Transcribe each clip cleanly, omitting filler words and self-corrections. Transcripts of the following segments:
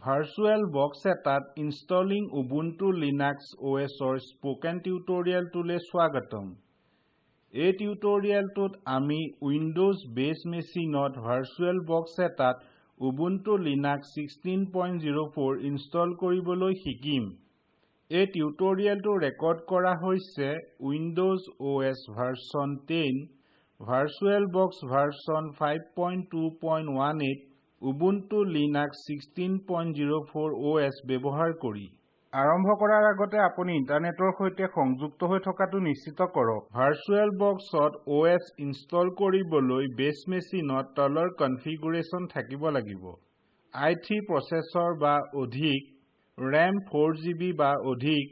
VirtualBox এটাত installing Ubuntu Linux OS or spoken টিউটোৰিয়েলটোলৈ স্বাগতম। এই টিউটোৰিয়েলটোত আমি উইন্ডোজ বেস মেচিনত VirtualBox এটাত Ubuntu Linux 16.04 ইনষ্টল কৰিবলৈ শিকিম। এই টিউটোৰিয়েলটো ৰেকৰ্ড কৰা হৈছে Windows OS ভাৰ্সন 10, VirtualBox ভাৰ্সন 5.2.18, Ubuntu Linux 16.04 OS ব্যৱহাৰ কৰি। আৰম্ভ কৰাৰ আগতে আপুনি ইন্টাৰনেটৰ সৈতে সংযুক্ত হৈ থকাটো নিশ্চিত কৰক। VirtualBoxত OS ইনষ্টল কৰিবলৈ বেস মেচিনত তলৰ কনফিগুৰেশ্যন থাকিব লাগিব। i3 প্ৰচেছৰ বা অধিক, RAM 4GB বা অধিক,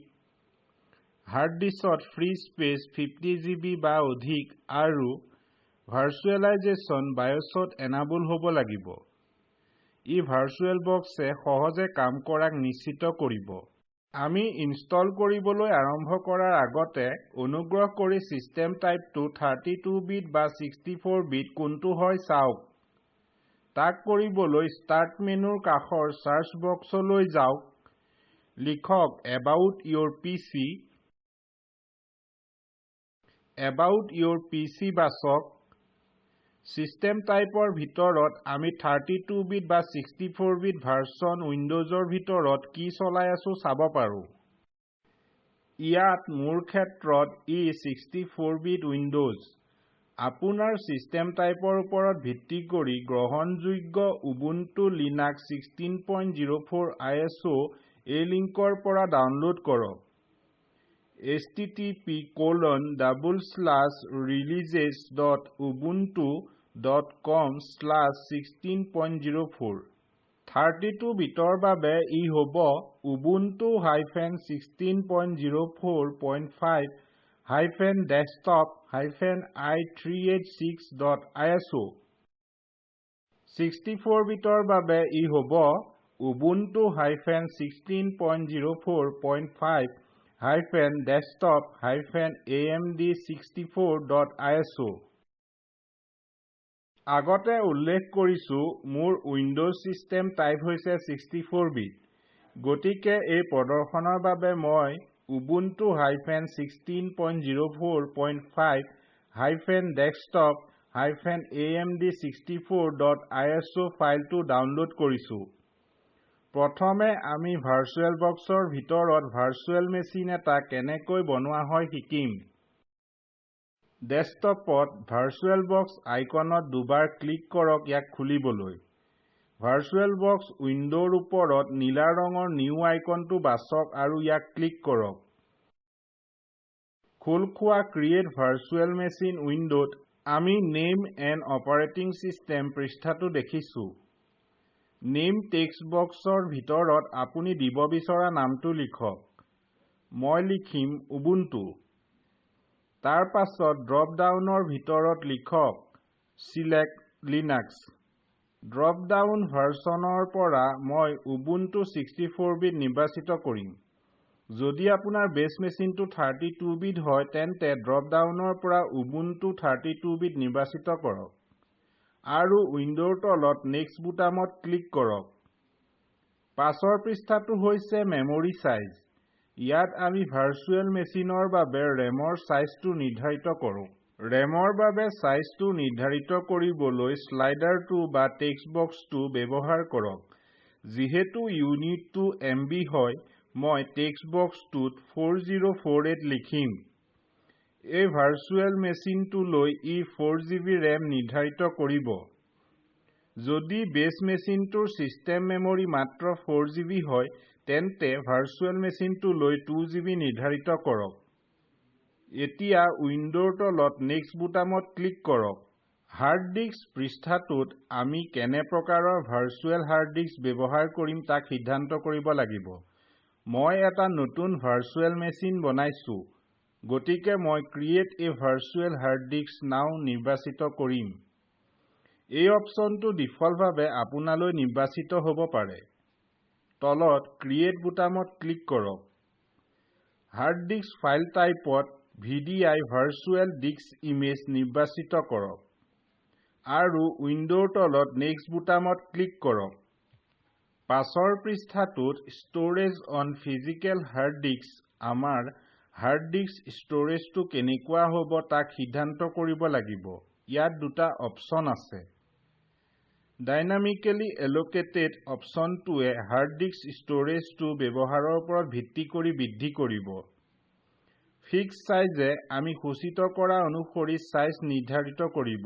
হাৰ্ড ডিস্কত ফ্ৰী স্পেচ 50GB বা অধিক আৰু ভাৰ্চুৱেলাইজেশ্যন BIOSত এনাবল হ'ব লাগিব। ই VirtualBoxে সহজে কাম কৰাক নিশ্চিত কৰিব। আমি ইনষ্টল কৰিবলৈ আৰম্ভ কৰাৰ আগতে অনুগ্ৰহ কৰি সিস্টেম টাইপটো 32 বিট বা 64 বিট কোনটো হয় চাওক। তাক কৰিবলৈ স্টাৰ্ট মেনুৰ কাষৰ সাৰ্চ বক্সলৈ যাওক, লিখক About your PC, About your PC বাছক। সিস্টেম টাইপৰ ভিতৰত আমি 32 বিট বা 64 বিট ভাৰ্সন উইন্ডোজৰ ভিতৰত কি চলাই আছো চাব পাৰো। ইয়াত মোৰ ক্ষেত্ৰত ই 64 বিট উইন্ডোজ। আপোনাৰ সিস্টেম টাইপৰ ওপৰত ভিত্তি কৰি গ্ৰহণযোগ্য Ubuntu Linux 16.04 ISO এই লিংকৰ পৰা ডাউনলোড কৰক। http://releases.ubuntu.com/16.04 32 বিটৰ বাবে ই হ'ব ubuntu-16.04.5-desktop-i386.iso 64 বিটৰ বাবে ই হ'ব ubuntu-16.04.5-desktop-amd64.iso আগতে উল্লেখ কৰিছো মোৰ উইন্ডোজ সিস্টেম টাইপ হৈছে 64 বিট। গতিকে এই প্ৰদৰ্শনৰ বাবে মই ubuntu-16.04.5-desktop-amd64.iso ফাইলটো ডাউনলোড কৰিছো। প্ৰথমে আমি VirtualBoxৰ ভিতৰত ভাৰ্চুৱেল মেচিন এটা কেনেকৈ বনোৱা হয় শিকিম। ডেস্কটপত VirtualBox আইকনত দুবাৰ ক্লিক কৰক ইয়াক খুলিবলৈ। VirtualBox উইন্ডোৰ ওপৰত নীলা ৰঙৰ নিউ আইকনটো বাছক আৰু ইয়াক ক্লিক কৰক। খোল খোৱা ক্ৰিয়েট ভাৰ্চুৱেল মেচিন উইন্ডোত আমি নেম এণ্ড অপাৰেটিং সিস্টেম পৃষ্ঠাটো দেখিছো। নেম টেক্সট বক্সৰ ভিতৰত আপুনি দিব বিচৰা নামটো লিখক। মই লিখিম Ubuntu। তাৰ পাছত ড্ৰপ ডাউনৰ ভিতৰত লিখক Select Linux। ড্ৰপ ডাউন ভাৰ্সনৰ পৰা মই Ubuntu 64 বিট নিৰ্বাচিত কৰিম। যদি আপোনাৰ বেস মেচিনটো 32 বিট হয় তেন্তে ড্ৰপ ডাউনৰ পৰা Ubuntu 32 বিট নিৰ্বাচিত কৰক আৰু উইন্ডোৰ তলত নেক্সট বুটামত ক্লিক কৰক। পাছৰ পৃষ্ঠাটো হৈছে মেমৰি সাইজ। ইয়াত আমি ভাৰ্চুৱেল মেচিনৰ বাবে ৰেমৰ সাইজটো নিৰ্ধাৰিত কৰোঁ। ৰেমৰ বাবে সাইজটো নিৰ্ধাৰিত কৰিবলৈ স্লাইডাৰটো বা টেক্সট বক্সটো ব্যৱহাৰ কৰক। যিহেতু ইউনিটটো MB হয়, মই টেক্সট বক্সটোত 4048 লিখিম। এই ভাৰ্চুৱেল মেচিনটোলৈ ই 4GB RAM নিৰ্ধাৰিত কৰিব। যদি বেস মেচিনটোৰ সিস্টেম মেমৰি মাত্ৰ 4GB হয় তেন্তে ভাৰ্চুৱেল মেচিনটোলৈ 2GB নিৰ্ধাৰিত কৰক। এতিয়া উইন্ডোৰ তলত নেক্সট বুটামত ক্লিক কৰক। হাৰ্ড ডিস্ক পৃষ্ঠাটোত আমি কেনে প্ৰকাৰৰ ভাৰ্চুৱেল হাৰ্ড ডিস্ক ব্যৱহাৰ কৰিম তাক সিদ্ধান্ত কৰিব লাগিব। মই এটা নতুন ভাৰ্চুৱেল মেচিন বনাইছো, গতিকে মই ক্ৰিয়েট এ ভাৰ্চুৱেল হাৰ্ড ডিস্ক নাও নিৰ্বাচিত কৰিম। এই অপচনটো ডিফল্টভাৱে আপোনালৈ নিৰ্বাচিত হ'ব পাৰে। তলত ক্ৰিয়েট বুটামত ক্লিক কৰক। হাৰ্ড ডিস্ক ফাইল টাইপত VDI ভাৰ্চুৱেল ডিস্ক ইমেজ নিৰ্বাচিত কৰক আৰু উইন্ডোৰ তলত নেক্সট বুটামত ক্লিক কৰক। পাছৰ পৃষ্ঠাটোত storage on physical hard disk আমাৰ হাৰ্ড ডিস্ক ষ্ট'ৰেজটো কেনেকুৱা হ'ব তাক সিদ্ধান্ত কৰিব লাগিব। ইয়াত দুটা অপচন আছে। ডাইনামিকেলি এলোকেটেড অপচনটোৱে হাৰ্ড ডিস্ক ষ্ট'ৰেজটো ব্যৱহাৰৰ ওপৰত ভিত্তি কৰি বৃদ্ধি কৰিব। ফিক্স সাইজে আমি সূচিত কৰা অনুসৰি সাইজ নিৰ্ধাৰিত কৰিব।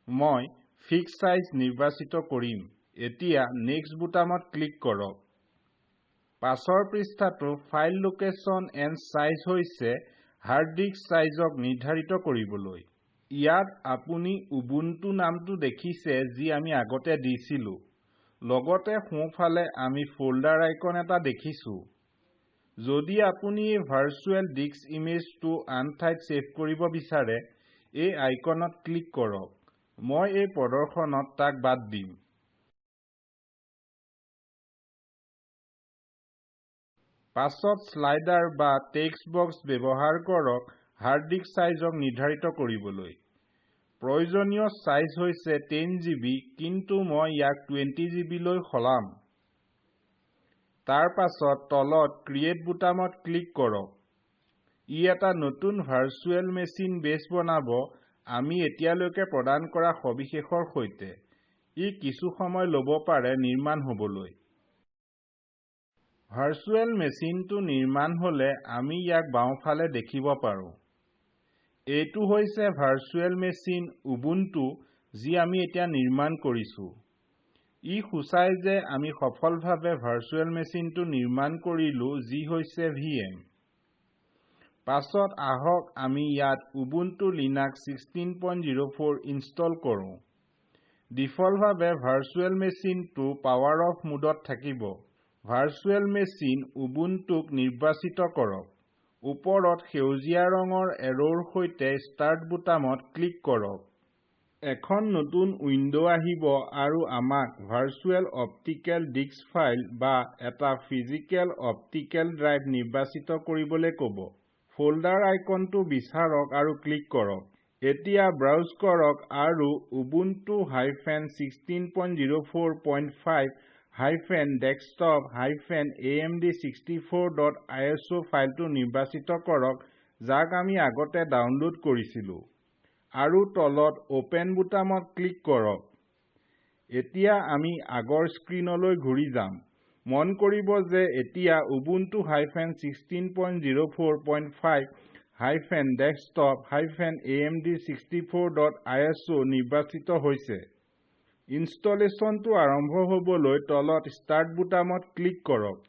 মই ফিক্স সাইজ নিৰ্বাচিত কৰিম। এতিয়া নেক্সট বুটামত ক্লিক কৰক। পাছৰ পৃষ্ঠাটো ফাইল লোকেশ্যন এণ্ড সাইজ হৈছে হাৰ্ড ডিস্ক সাইজক নিৰ্ধাৰিত কৰিবলৈ। ইয়াত আপুনি উবুন্টু নামটো দেখিছে যি আমি আগতে দিছিলো। লগতে সোঁফালে আমি ফোল্ডাৰ আইকন এটা দেখিছো। যদি আপুনি এই ভাৰ্চুৱেল ডিস্ক ইমেজটো আন ঠাইত সেভ কৰিব বিচাৰে, এই আইকনত ক্লিক কৰক। মই এই প্ৰদৰ্শনত তাক বাদ দিম। পাছত স্লাইডাৰ বা টেক্সট বক্স ব্যৱহাৰ কৰক হাৰ্ড ডিস্ক সাইজক নিৰ্ধাৰিত কৰিবলৈ। প্ৰয়োজনীয় সাইজ হৈছে 10 GB, কিন্তু মই ইয়াক 20 GB লৈ সলাম। তাৰ পাছত তলত ক্ৰিয়েট বুটামত ক্লিক কৰক। ই এটা নতুন ভাৰ্চুৱেল মেচিন বেছ বনাব আমি এতিয়ালৈকে প্ৰদান কৰা সবিশেষৰ সৈতে। ই কিছু সময় ল'ব পাৰে নিৰ্মাণ হ'বলৈ। ভাৰ্চুৱেল মেচিনটো নিৰ্মাণ হ'লে আমি ইয়াক বাওঁফালে দেখিব পাৰোঁ। এইটো হৈছে ভাৰ্চুৱেল মেচিন উবুন্টু যি আমি এতিয়া নিৰ্মাণ কৰিছো। ই সূচায় যে আমি সফলভাৱে ভাৰ্চুৱেল মেচিনটো নিৰ্মাণ কৰিলো যি হৈছে VM। পাছত আহক আমি ইয়াত উবুন্টু লিনাক্স 16.04 ইনষ্টল কৰোঁ। ডিফল্টভাৱে ভাৰ্চুৱেল মেচিনটো পাৱাৰ অফ মোডত থাকিব। ভাৰ্চুৱেল মেচিন উবুন্টুক নিৰ্বাচিত কৰক। ওপৰত সেউজীয়া ৰঙৰ এৰোৰ সৈতে ষ্টাৰ্ট বুটামত ক্লিক কৰক। এখন নতুন উইন্ডো আহিব আৰু আমাক ভাৰ্চুৱেল অপ্টিকেল ডিস্ক ফাইল বা এটা ফিজিকেল অপ্টিকেল ড্ৰাইভ নিৰ্বাচিত কৰিবলৈ ক'ব। ফোল্ডাৰ আইকনটো বিচাৰক আৰু ক্লিক কৰক। এতিয়া ব্ৰাউজ কৰক আৰু ubuntu-16.04.5-desktop-amd64.iso ফাইলটো নিৰ্বাচিত কৰক যাক আমি আগতে ডাউনলোড কৰিছিলো। আৰু তলত ওপেন বুটামত ক্লিক কৰক। এতিয়া আমি আগৰ স্ক্ৰীনলৈ ঘূৰি যাম। মন কৰিব যে এতিয়া ubuntu-16.04.5-desktop-amd64.iso নিৰ্বাচিত হৈছে। ইনষ্টলেচনটো আৰম্ভ হ'বলৈ তলত ষ্টাৰ্ট বুটামত ক্লিক কৰক।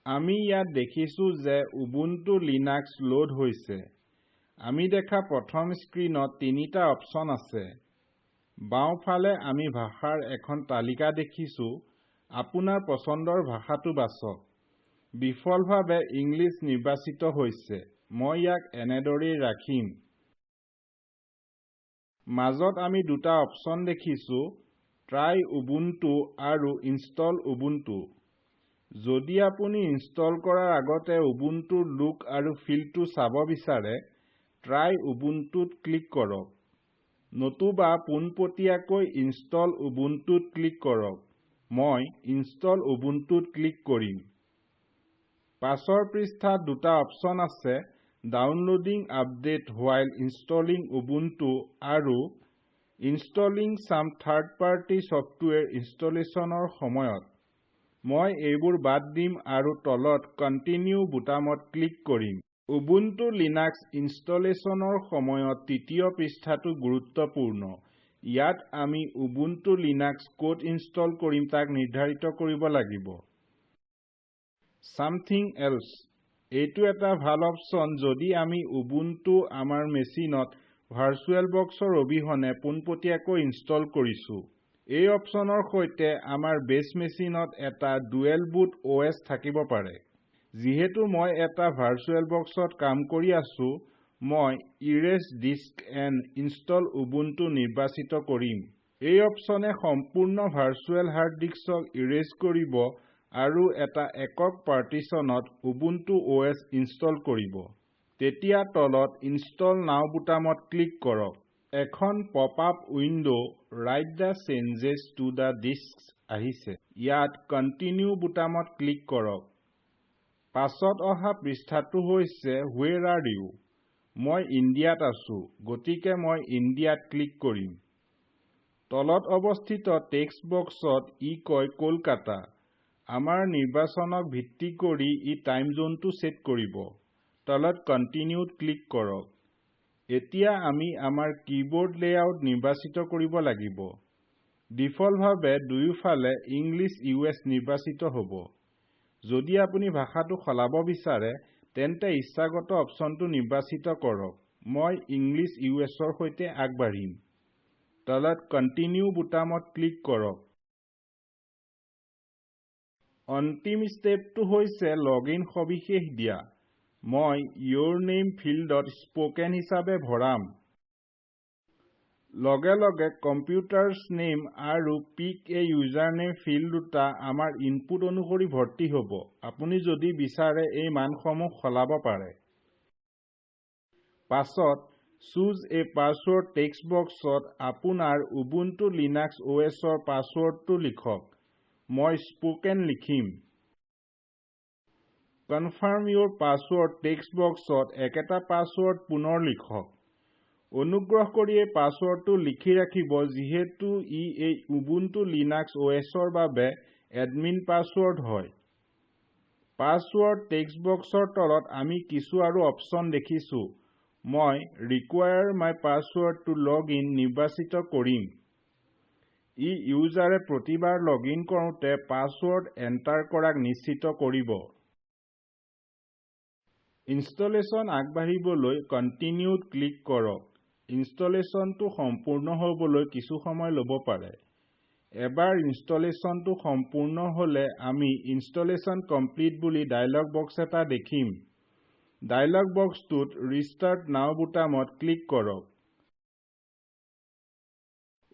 আমি ইয়াত দেখিছো যে উবুন্টু লিনাক্স লোড হৈছে। আমি দেখা প্ৰথম স্ক্ৰীনত তিনিটা অপচন আছে। বাওঁফালে আমি ভাষাৰ এখন তালিকা দেখিছো। আপোনাৰ পছন্দৰ ভাষাটো বাছক। ডিফল্টভাৱে ইংলিছ নিৰ্বাচিত হৈছে। মই ইয়াক এনেদৰেই ৰাখিম। মাজত আমি দুটা অপচন দেখিছো, ট্ৰাই উবুন্টু আৰু ইনষ্টল উবুন্টু। যদি আপুনি ইনষ্টল কৰাৰ আগতে উবুন্টুৰ লুক আৰু ফিলটো চাব বিচাৰে, ট্ৰাই উবুন্টুত ক্লিক কৰক। নতুবা পোনপটীয়াকৈ ইনষ্টল উবুন্টুত ক্লিক কৰক। মই ইনষ্টল উবুন্টুত ক্লিক কৰিম। পাছৰ পৃষ্ঠাত দুটা অপচন আছে, downloading update while installing Ubuntu আৰু ইনষ্টলিং some third-party software ইনষ্টলেচনৰ সময়ত। মই এইবোৰ বাদ দিম আৰু তলত কণ্টিনিউ বুটামত ক্লিক কৰিম। উবুন্টু লিনাক্স ইনষ্টলেচনৰ সময়ত তৃতীয় পৃষ্ঠাটো গুৰুত্বপূৰ্ণ। ইয়াত আমি উবুন্টু লিনাক্স ক'ত ইনষ্টল কৰিম তাক নিৰ্ধাৰিত কৰিব লাগিব। Something else এইটো এটা ভাল অপচন যদি আমি উবুন্টু আমাৰ মেচিনত VirtualBoxৰ অবিহনে পোনপটীয়াকৈ ইনষ্টল কৰিছো। এই অপচনৰ সৈতে আমাৰ বেছ মেচিনত এটা ডুৱেল বুট OS থাকিব পাৰে। যিহেতু মই এটা VirtualBoxত কাম কৰি আছো, মই Erase Disk and Install Ubuntu নিৰ্বাচিত কৰিম। এই অপচনে সম্পূৰ্ণ ভাৰ্চুৱেল হাৰ্ড ডিস্কক ইৰেজ কৰিব আৰু এটা একক পাৰ্টিশনত Ubuntu OS ইনষ্টল কৰিব। তেতিয়া তলত ইনষ্টল নাও বুটামত ক্লিক কৰক। এখন pop-up window Write the changes to the disks আহিছে ইয়াত Continue বুটামত ক্লিক কৰক পাছত অহা পৃষ্ঠাটো হৈছে Where are you মই ইণ্ডিয়াত আছো গতিকে মই ইণ্ডিয়াত ক্লিক কৰিম তলত অৱস্থিত টেক্সট বক্সত ই কয় কলকাতা আমাৰ নিৰ্বাচনক ভিত্তি কৰি ই টাইম জোনটো সেট কৰিব তলত Continueত ক্লিক কৰক এতিয়া আমি আমাৰ কিবোৰ্ড লেআউট নিৰ্বাচিত কৰিব লাগিব ডিফল্টভাৱে দুয়োফালে ইংলিছ ইউএছ নিৰ্বাচিত হ'ব যদি আপুনি ভাষাটো সলাব বিচাৰে তেন্তে ইচ্ছাগত অপচনটো নিৰ্বাচিত কৰক মই ইংলিছ ইউএছৰ সৈতে আগবাঢ়িম তলত Continue বুটামত ক্লিক কৰক অন্তিম ষ্টেপটো হৈছে লগইন সবিশেষ দিয়া মই your name ফিল্ডত স্পোকেন হিচাপে ভৰাম লগে লগে কম্পিউটাৰছ নেম আৰু pick a user name field দুটা আমাৰ ইনপুট অনুসৰি ভৰ্তি হ'ব আপুনি যদি বিচাৰে এই মানসমূহ সলাব পাৰে পাছত Choose a password টেক্সট বক্সত আপোনাৰ Ubuntu Linux OSৰ পাছৱৰ্ডটো লিখক মই স্পোকেন লিখিম Confirm your password টেক্সট বক্সত একেটা পাছৱৰ্ড পুনৰ লিখক অনুগ্ৰহ কৰি এই পাছৱৰ্ডটো লিখি ৰাখিব যিহেতু ই এই Ubuntu Linux OSৰ বাবে এডমিন পাছৱৰ্ড হয় পাছৱৰ্ড টেক্সট বক্সৰ তলত আমি কিছু আৰু অপচন দেখিছো মই Require my password to log in নিৰ্বাচিত কৰিম ই ইউজাৰে প্ৰতিবাৰ লগইন কৰোঁতে পাছৱৰ্ড এণ্টাৰ কৰাক নিশ্চিত কৰিব ইনষ্টলেচন আগবাঢ়িবলৈ Continueত ক্লিক কৰক ইনষ্টলেচনটো সম্পূৰ্ণ হ'বলৈ কিছু সময় ল'ব পাৰে এবাৰ ইনষ্টলেচনটো সম্পূৰ্ণ হ'লে আমি ইনষ্টলেচন কমপ্লিট বুলি ডায়লগ বক্স এটা দেখিম ডায়লগ বক্সটোত ৰিষ্টাৰ্ট নাও বুটামত ক্লিক কৰক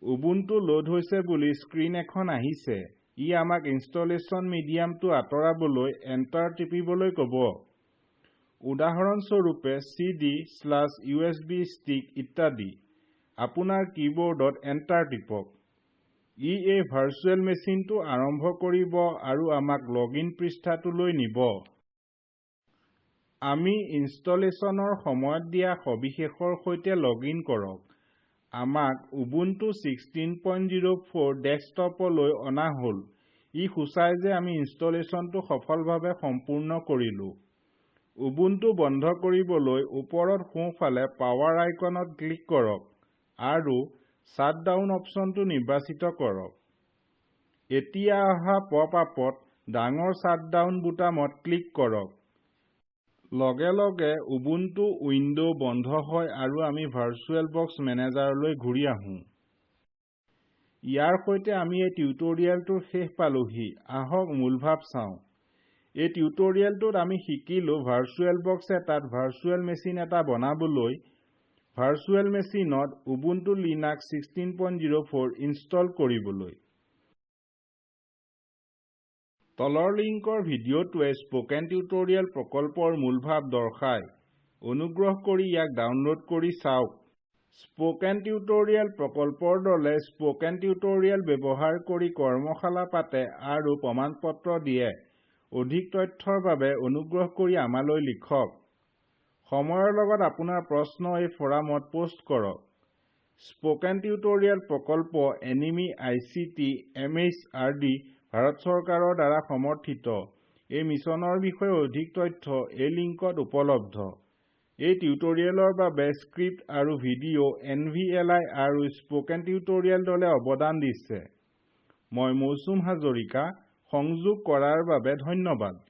Ubuntu লোড হৈছে বুলি স্ক্ৰীন এখন আহিছে ই আমাক ইনষ্টলেচন মিডিয়ামটো আঁতৰাবলৈ এণ্টাৰ টিপিবলৈ ক'ব উদাহৰণস্বৰূপে CD/USB ষ্টিক ইত্যাদি আপোনাৰ কিবোৰ্ডত এণ্টাৰ টিপক ই এই ভাৰ্চুৱেল মেচিনটো আৰম্ভ কৰিব আৰু আমাক লগইন পৃষ্ঠাটোলৈ নিব আমি ইনষ্টলেচনৰ সময়ত দিয়া সবিশেষৰ সৈতে লগইন কৰক আমাক Ubuntu 16.04 ডেস্কটপলৈ অনা হ'ল ই সূচায় যে আমি ইনষ্টলেচনটো সফলভাৱে সম্পূৰ্ণ কৰিলো Ubuntu বন্ধ কৰিবলৈ ওপৰত সোঁফালে পাৱাৰ আইকনত ক্লিক কৰক আৰু শাটডাউন অপচনটো নিৰ্বাচিত কৰক এতিয়া অহা পপ-আপত ডাঙৰ শাটডাউন বুটামত ক্লিক কৰক লগে লগে Ubuntu উইন্ডো বন্ধ হয় আৰু আমি VirtualBox মেনেজাৰলৈ ঘূৰি আহোঁ ইয়াৰ সৈতে আমি এই টিউটৰিয়েলটোৰ শেষ পালোহি আহক মূলভাৱ চাওঁ এই টিউটৰিয়েলটোত আমি শিকিলো VirtualBox এটাত ভাৰ্চুৱেল মেচিন এটা বনাবলৈ ভাৰ্চুৱেল মেচিনত Ubuntu Linux 16.04 ইনষ্টল কৰিবলৈ তলৰ লিংকৰ ভিডিঅ'টোৱে স্পোকেন টিউটৰিয়েল প্ৰকল্পৰ মূলভাৱ দৰ্শায় অনুগ্ৰহ কৰি ইয়াক ডাউনলোড কৰি চাওক স্পোকেন টিউটৰিয়েল প্ৰকল্পৰ দলে স্পোকেন টিউটৰিয়েল ব্যৱহাৰ কৰি কৰ্মশালা পাতে আৰু প্ৰমাণপত্ৰ দিয়ে অধিক তথ্যৰ বাবে অনুগ্ৰহ কৰি আমালৈ লিখক সময়ৰ লগত আপোনাৰ প্ৰশ্ন এই ফৰামত পোষ্ট কৰক স্পোকেন টিউটৰিয়েল প্ৰকল্প এনিমি ICT MHRD ভাৰত চৰকাৰৰ দ্বাৰা সমৰ্থিত এই মিছনৰ বিষয়ে অধিক তথ্য এই লিংকত উপলব্ধ এই টিউটৰিয়েলৰ বাবে স্ক্ৰিপ্ট আৰু ভিডিঅ' NVLI আৰু স্পোকেন টিউটৰিয়েল দলে অৱদান দিছে মই মৌচুম হাজৰিকা সংযোগ কৰাৰ বাবে ধন্যবাদ